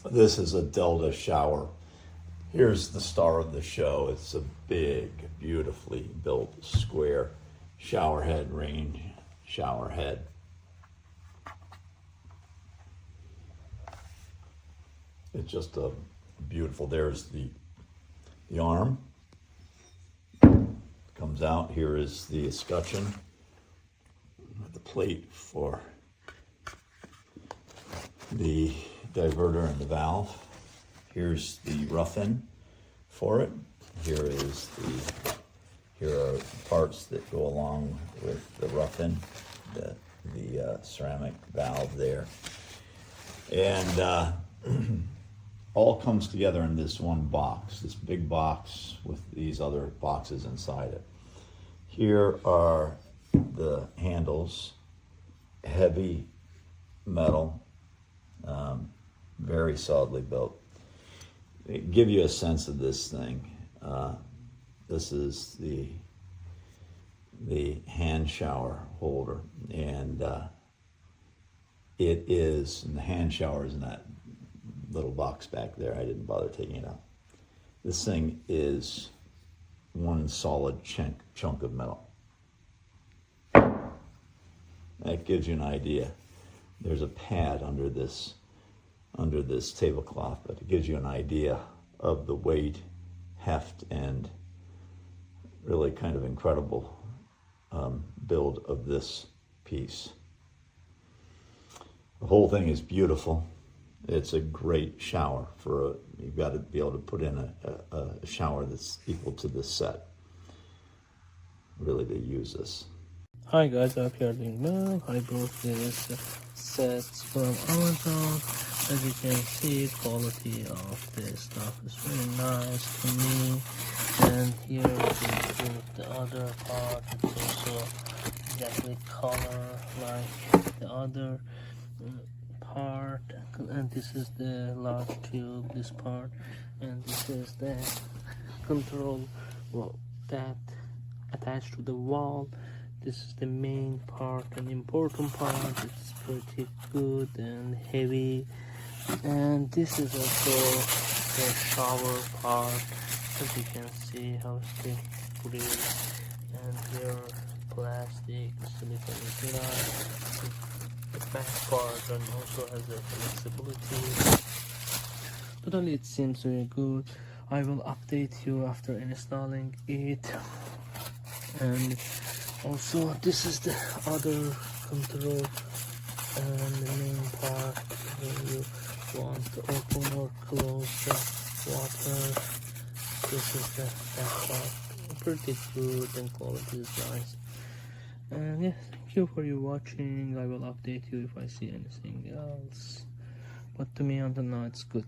This is a Delta shower. Here's the star of the show. It's a big, beautifully built square shower head, rain shower head. It's just a beautiful. There's the arm. Comes out. Here is the escutcheon, the plate for the diverter and the valve. Here's the rough-in for it. Here are parts that go along with the rough-in, the ceramic valve there, and all comes together in this one box, this big box with these other boxes inside it. Here are the handles, heavy metal, very solidly built. Give you a sense of this thing. This is the hand shower holder, and and the hand shower is in that little box back there. I didn't bother taking it out. This thing is one solid chunk of metal. That gives you an idea. There's a pad under this tablecloth, but it gives you an idea of the weight, heft, and really kind of incredible build of this piece. The whole thing is beautiful. It's a great shower you've got to be able to put in a shower that's equal to this set, really, to use this. Hi guys, I hope you are doing well. I brought this set from Amazon. As you can see, quality of this stuff is very nice to me. And here we put the other part. It's also exactly color like the other part. And this is the large tube, this part, and this is the control that attached to the wall. This is the main part, an important part. It's pretty good and heavy. And this is also the shower part. As you can see how thick it is. And here plastic, silicone glass. The back part and also has a flexibility. Totally, it seems very good. I will update you after installing it. And also, this is the other control and the main part when you want to open or close the water. This is that part. Pretty good and quality is nice. And yes, thank you for watching. I will update you if I see anything else. But to me, until now, it's good.